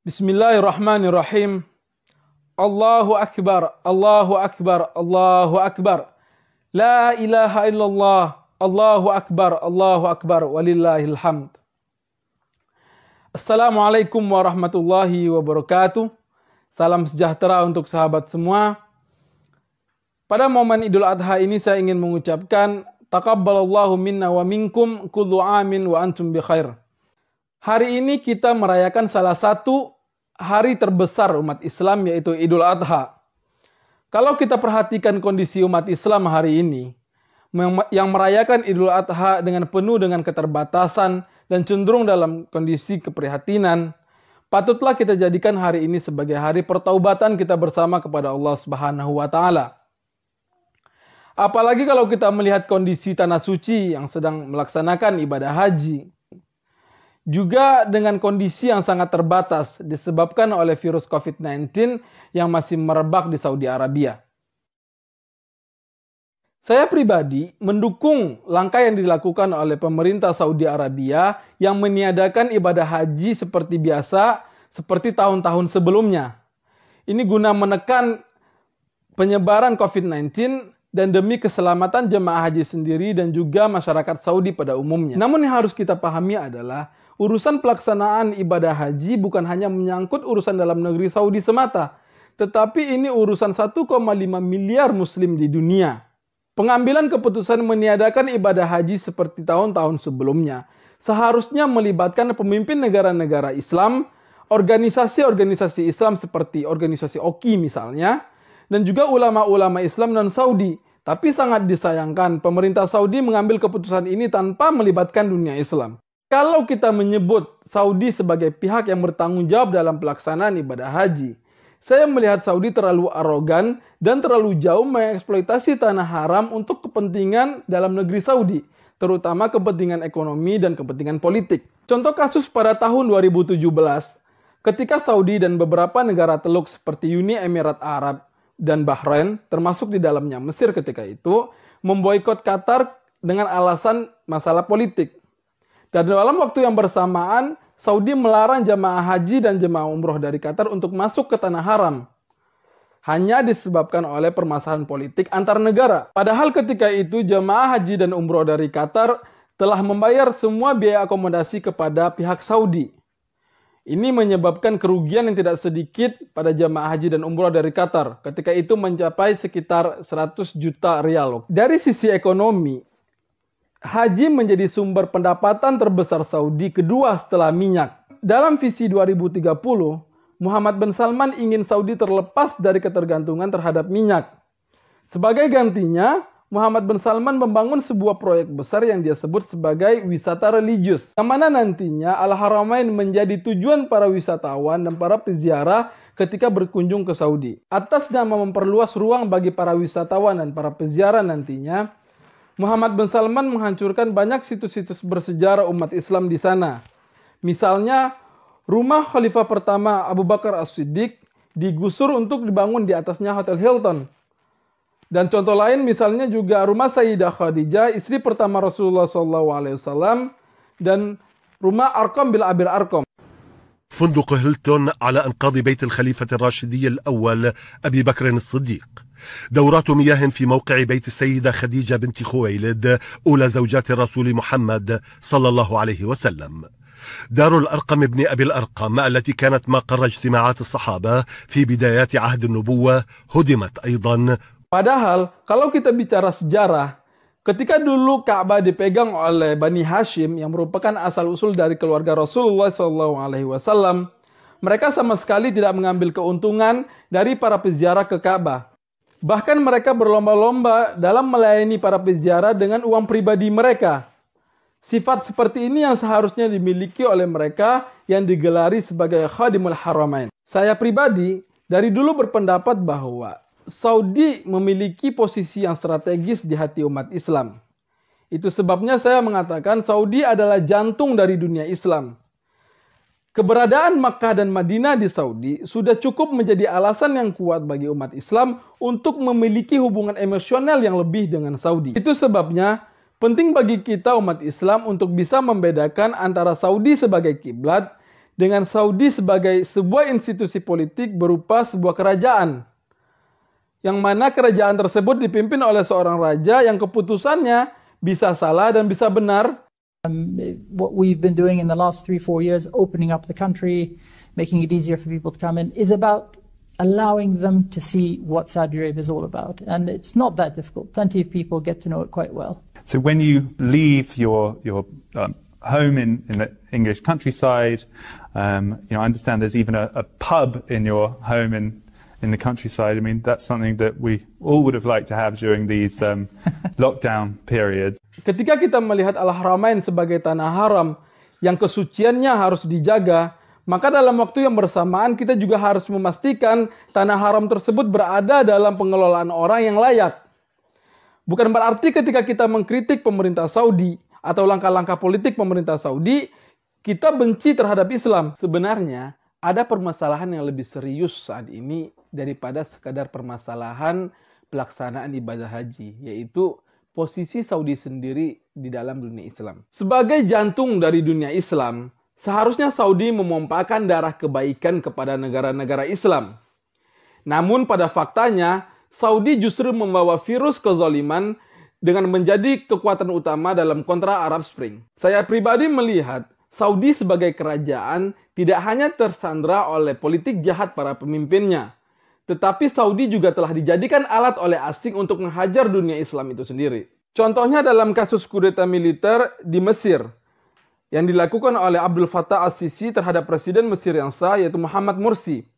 Bismillahirrahmanirrahim. Allahu Akbar, Allahu Akbar, Allahu Akbar. La ilaha illallah, Allahu Akbar, Allahu Akbar, walillahil hamd. Assalamualaikum warahmatullahi wabarakatuh. Salam sejahtera untuk sahabat semua. Pada momen Idul Adha ini saya ingin mengucapkan taqabbalallahu minna wa minkum kullu amin wa antum bi khair. Hari ini kita merayakan salah satu hari terbesar umat Islam, yaitu Idul Adha. Kalau kita perhatikan kondisi umat Islam hari ini, yang merayakan Idul Adha dengan penuh dengan keterbatasan dan cenderung dalam kondisi keprihatinan, patutlah kita jadikan hari ini sebagai hari pertaubatan kita bersama kepada Allah Subhanahu wa Ta'ala. Apalagi kalau kita melihat kondisi tanah suci yang sedang melaksanakan ibadah haji, juga dengan kondisi yang sangat terbatas disebabkan oleh virus COVID-19 yang masih merebak di Saudi Arabia. Saya pribadi mendukung langkah yang dilakukan oleh pemerintah Saudi Arabia yang meniadakan ibadah haji seperti biasa, seperti tahun-tahun sebelumnya. Ini guna menekan penyebaran COVID-19 dan demi keselamatan jemaah haji sendiri dan juga masyarakat Saudi pada umumnya. Namun yang harus kita pahami adalah urusan pelaksanaan ibadah haji bukan hanya menyangkut urusan dalam negeri Saudi semata, tetapi ini urusan 1,5 miliar muslim di dunia. Pengambilan keputusan meniadakan ibadah haji seperti tahun-tahun sebelumnya seharusnya melibatkan pemimpin negara-negara Islam, organisasi-organisasi Islam seperti organisasi OKI misalnya, dan juga ulama-ulama Islam non-Saudi. Tapi sangat disayangkan pemerintah Saudi mengambil keputusan ini tanpa melibatkan dunia Islam. Kalau kita menyebut Saudi sebagai pihak yang bertanggung jawab dalam pelaksanaan ibadah haji, saya melihat Saudi terlalu arogan dan terlalu jauh mengeksploitasi tanah haram untuk kepentingan dalam negeri Saudi, terutama kepentingan ekonomi dan kepentingan politik. Contoh kasus pada tahun 2017, ketika Saudi dan beberapa negara Teluk seperti Uni Emirat Arab dan Bahrain, termasuk di dalamnya Mesir ketika itu, memboikot Qatar dengan alasan masalah politik. Dan dalam waktu yang bersamaan, Saudi melarang jemaah haji dan jemaah umroh dari Qatar untuk masuk ke tanah haram. Hanya disebabkan oleh permasalahan politik antar negara. Padahal ketika itu jemaah haji dan umroh dari Qatar telah membayar semua biaya akomodasi kepada pihak Saudi. Ini menyebabkan kerugian yang tidak sedikit pada jemaah haji dan umroh dari Qatar. Ketika itu mencapai sekitar 100 juta rial. Dari sisi ekonomi, haji menjadi sumber pendapatan terbesar Saudi kedua setelah minyak. Dalam visi 2030, Muhammad bin Salman ingin Saudi terlepas dari ketergantungan terhadap minyak. Sebagai gantinya, Muhammad bin Salman membangun sebuah proyek besar yang dia sebut sebagai wisata religius, yang mana nantinya Al-Haramain menjadi tujuan para wisatawan dan para peziarah ketika berkunjung ke Saudi. Atas nama memperluas ruang bagi para wisatawan dan para peziarah nantinya, Muhammad bin Salman menghancurkan banyak situs-situs bersejarah umat Islam di sana. Misalnya, rumah Khalifah pertama Abu Bakar As-Siddiq digusur untuk dibangun di atasnya Hotel Hilton. Dan contoh lain misalnya juga rumah Sayyidah Khadijah, istri pertama Rasulullah SAW, dan rumah Arqam bin Abil Arqam. فندق هيلتون على أنقاض بيت الخليفة الراشدي الأول أبي بكر الصديق. دورات مياه في موقع بيت السيدة خديجة بنت خويلد أولى زوجات الرسول محمد صلى الله عليه وسلم. دار الأرقم بن أبي الأرقم التي كانت مقر اجتماعات الصحابة في بدايات عهد النبوة هدمت أيضا. Padahal kalau kita bicara sejarah, ketika dulu Ka'bah dipegang oleh Bani Hashim yang merupakan asal-usul dari keluarga Rasulullah SAW, mereka sama sekali tidak mengambil keuntungan dari para peziarah ke Ka'bah. Bahkan mereka berlomba-lomba dalam melayani para peziarah dengan uang pribadi mereka. Sifat seperti ini yang seharusnya dimiliki oleh mereka yang digelari sebagai Khadimul Haramain. Saya pribadi dari dulu berpendapat bahwa Saudi memiliki posisi yang strategis di hati umat Islam. Itu sebabnya saya mengatakan Saudi adalah jantung dari dunia Islam. Keberadaan Makkah dan Madinah di Saudi sudah cukup menjadi alasan yang kuat bagi umat Islam untuk memiliki hubungan emosional yang lebih dengan Saudi. Itu sebabnya penting bagi kita umat Islam untuk bisa membedakan antara Saudi sebagai kiblat dengan Saudi sebagai sebuah institusi politik berupa sebuah kerajaan, yang mana kerajaan tersebut dipimpin oleh seorang raja yang keputusannya bisa salah dan bisa benar. What we've been doing in the last 3-4 years, opening up the country, making it easier for people to come in, is about allowing them to see what Saudi Arabia is all about. And it's not that difficult. Plenty of people get to know it quite well. So when you leave your home in the English countryside, I understand there's even a pub in your home in the countryside. I mean, that's something that we all would have liked to have during these lockdown periods. Ketika kita melihat Al-Haramain sebagai tanah haram yang kesuciannya harus dijaga, maka dalam waktu yang bersamaan kita juga harus memastikan tanah haram tersebut berada dalam pengelolaan orang yang layak. Bukan berarti ketika kita mengkritik pemerintah Saudi atau langkah-langkah politik pemerintah Saudi, kita benci terhadap Islam. Sebenarnya ada permasalahan yang lebih serius saat ini daripada sekadar permasalahan pelaksanaan ibadah haji, yaitu posisi Saudi sendiri di dalam dunia Islam. Sebagai jantung dari dunia Islam, seharusnya Saudi memompahkan darah kebaikan kepada negara-negara Islam. Namun pada faktanya, Saudi justru membawa virus kezaliman dengan menjadi kekuatan utama dalam kontra Arab Spring. Saya pribadi melihat Saudi sebagai kerajaan tidak hanya tersandra oleh politik jahat para pemimpinnya, tetapi Saudi juga telah dijadikan alat oleh asing untuk menghajar dunia Islam itu sendiri. Contohnya dalam kasus kudeta militer di Mesir yang dilakukan oleh Abdul Fattah As-Sisi terhadap Presiden Mesir yang sah, yaitu Muhammad Mursi.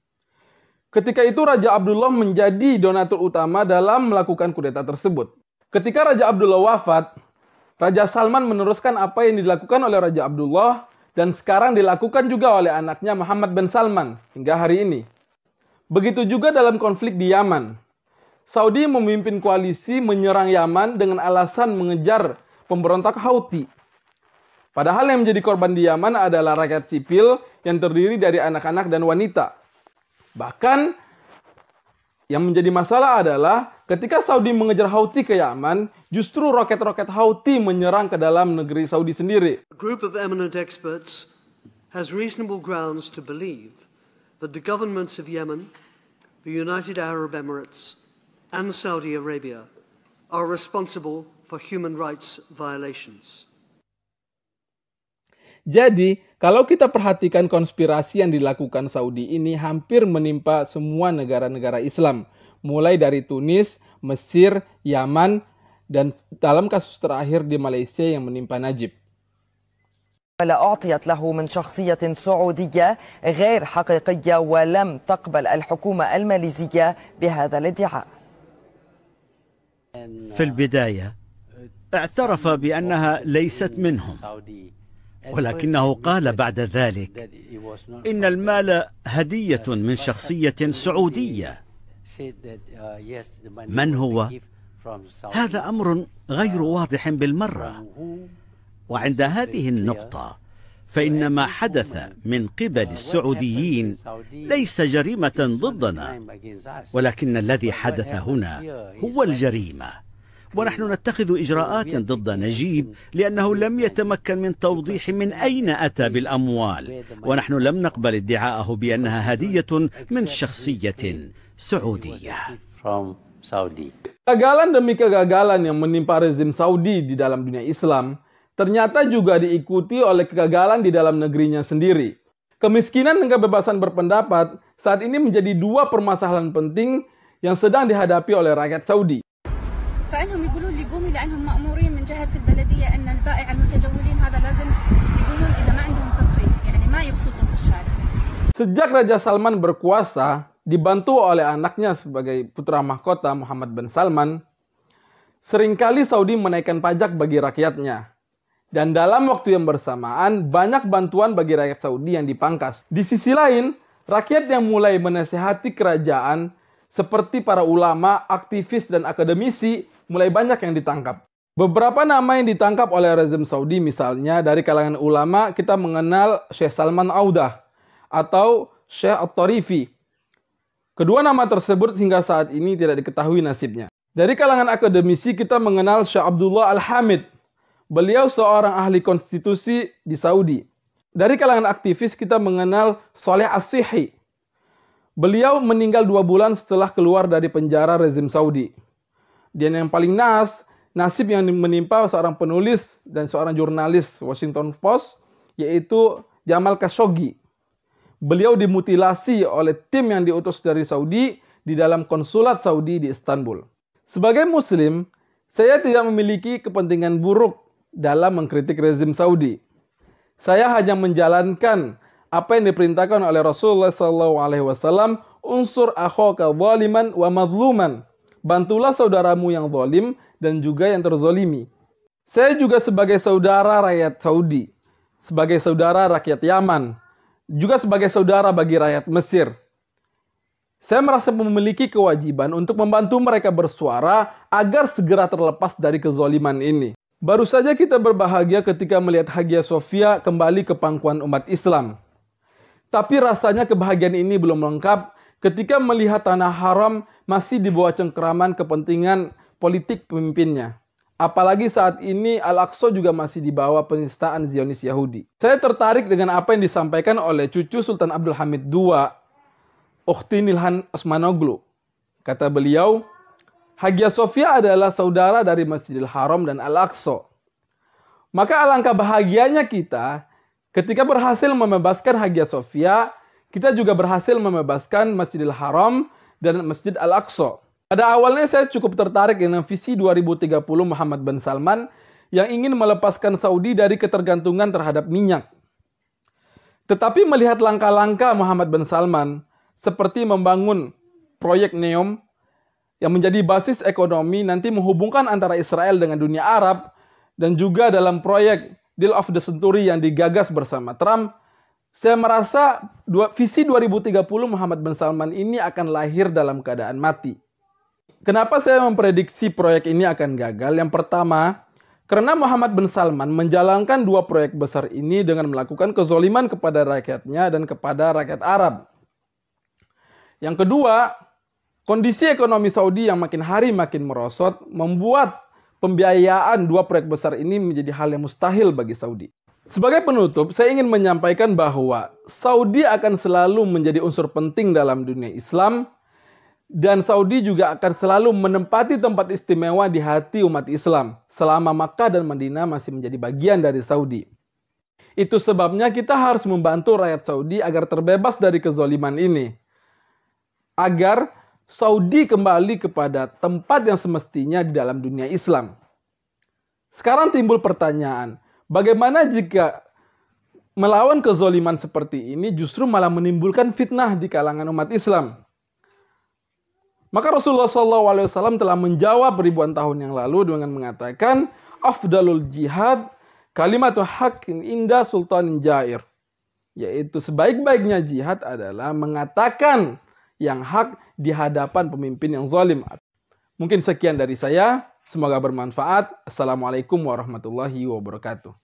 Ketika itu Raja Abdullah menjadi donatur utama dalam melakukan kudeta tersebut. Ketika Raja Abdullah wafat, Raja Salman meneruskan apa yang dilakukan oleh Raja Abdullah dan sekarang dilakukan juga oleh anaknya Muhammad bin Salman hingga hari ini. Begitu juga dalam konflik di Yaman. Saudi memimpin koalisi menyerang Yaman dengan alasan mengejar pemberontak Houthi. Padahal yang menjadi korban di Yaman adalah rakyat sipil yang terdiri dari anak-anak dan wanita. Bahkan yang menjadi masalah adalah ketika Saudi mengejar Houthi ke Yaman, justru roket-roket Houthi menyerang ke dalam negeri Saudi sendiri. A group of eminent experts has reasonable grounds to believe that the governments of Yemen, the United Arab Emirates, and Saudi Arabia are responsible for human rights violations. Jadi, kalau kita perhatikan konspirasi yang dilakukan Saudi ini hampir menimpa semua negara-negara Islam, mulai dari Tunis, Mesir, Yaman, dan dalam kasus terakhir di Malaysia yang menimpa Najib. ولا أعطيت له من شخصية سعودية غير حقيقية ولم تقبل الحكومة الماليزية بهذا الادعاء. في البداية اعترف بأنها ليست منهم، ولكنه قال بعد ذلك إن المال هدية من شخصية سعودية. من هو؟ هذا أمر غير واضح بالمرة. وعند هذه النقطة فإن ما حدث من قبل السعوديين ليس جريمة ضدنا، ولكن الذي حدث هنا هو الجريمة، ونحن نتخذ إجراءات ضد نجيب لأنه لم يتمكن من توضيح من أين أتى بالأموال، ونحن لم نقبل ادعاءه بأنها هدية من شخصية سعودية. Kegagalan demi kegagalan yang menimpa rezim Saudi di dalam dunia Islam ternyata juga diikuti oleh kegagalan di dalam negerinya sendiri. Kemiskinan dan kebebasan berpendapat saat ini menjadi dua permasalahan penting yang sedang dihadapi oleh rakyat Saudi. فإنهم يقولون لي قومي لأنهم مأمورين من جهة البلدية أن البائع المتجولين هذا لازم يقولون إذا ما عندهم تصريف يعني ما يبسطوا في الشارع. Sejak Raja Salman berkuasa, dibantu oleh anaknya sebagai putra mahkota Muhammad bin Salman, seringkali Saudi menaikkan pajak bagi rakyatnya. Dan dalam waktu yang bersamaan, banyak bantuan bagi rakyat Saudi yang dipangkas. Di sisi lain, rakyat yang mulai menasihati kerajaan, seperti para ulama, aktivis, dan akademisi, mulai banyak yang ditangkap. Beberapa nama yang ditangkap oleh rezim Saudi, misalnya dari kalangan ulama, kita mengenal Syekh Salman Audah atau Syekh At-Tarifi. Kedua nama tersebut hingga saat ini tidak diketahui nasibnya. Dari kalangan akademisi, kita mengenal Syekh Abdullah Al-Hamid. Beliau seorang ahli konstitusi di Saudi. Dari kalangan aktivis kita mengenal Saleh As-Sihi. Beliau meninggal 2 bulan setelah keluar dari penjara rezim Saudi. Dan yang paling nasib yang menimpa seorang penulis dan seorang jurnalis Washington Post, yaitu Jamal Khashoggi. Beliau dimutilasi oleh tim yang diutus dari Saudi di dalam konsulat Saudi di Istanbul. Sebagai Muslim, saya tidak memiliki kepentingan buruk dalam mengkritik rezim Saudi. Saya hanya menjalankan apa yang diperintahkan oleh Rasulullah SAW, unsur akhaka zaliman wa mazluman. Bantulah saudaramu yang zalim dan juga yang terzolimi. Saya juga sebagai saudara rakyat Saudi, sebagai saudara rakyat Yaman, juga sebagai saudara bagi rakyat Mesir. Saya merasa memiliki kewajiban untuk membantu mereka bersuara agar segera terlepas dari kezaliman ini. Baru saja kita berbahagia ketika melihat Hagia Sophia kembali ke pangkuan umat Islam. Tapi rasanya kebahagiaan ini belum lengkap ketika melihat tanah haram masih di bawah cengkeraman kepentingan politik pemimpinnya. Apalagi saat ini Al-Aqsa juga masih di bawah penistaan Zionis Yahudi. Saya tertarik dengan apa yang disampaikan oleh cucu Sultan Abdul Hamid II, Ukhti Nilhan Osmanoglu. Kata beliau, Hagia Sophia adalah saudara dari Masjidil Haram dan Al-Aqsa. Maka alangkah bahagianya kita ketika berhasil membebaskan Hagia Sophia, kita juga berhasil membebaskan Masjidil Haram dan Masjid Al-Aqsa. Pada awalnya saya cukup tertarik dengan visi 2030 Muhammad bin Salman yang ingin melepaskan Saudi dari ketergantungan terhadap minyak. Tetapi melihat langkah-langkah Muhammad bin Salman seperti membangun proyek NEOM yang menjadi basis ekonomi nanti menghubungkan antara Israel dengan dunia Arab, dan juga dalam proyek Deal of the Century yang digagas bersama Trump, saya merasa visi 2030 Muhammad bin Salman ini akan lahir dalam keadaan mati. Kenapa saya memprediksi proyek ini akan gagal? Yang pertama, karena Muhammad bin Salman menjalankan 2 proyek besar ini dengan melakukan kezoliman kepada rakyatnya dan kepada rakyat Arab. Yang kedua, kondisi ekonomi Saudi yang makin hari makin merosot membuat pembiayaan 2 proyek besar ini menjadi hal yang mustahil bagi Saudi. Sebagai penutup, saya ingin menyampaikan bahwa Saudi akan selalu menjadi unsur penting dalam dunia Islam, dan Saudi juga akan selalu menempati tempat istimewa di hati umat Islam selama Makkah dan Madinah masih menjadi bagian dari Saudi. Itu sebabnya kita harus membantu rakyat Saudi agar terbebas dari kezaliman ini, agar Saudi kembali kepada tempat yang semestinya di dalam dunia Islam. Sekarang timbul pertanyaan, bagaimana jika melawan kezaliman seperti ini justru malah menimbulkan fitnah di kalangan umat Islam? Maka Rasulullah SAW telah menjawab ribuan tahun yang lalu dengan mengatakan, Afdalul jihad kalimatu haqqin inda sultanin jair. Yaitu sebaik-baiknya jihad adalah mengatakan yang hak di hadapan pemimpin yang zalim. Mungkin sekian dari saya. Semoga bermanfaat. Assalamualaikum warahmatullahi wabarakatuh.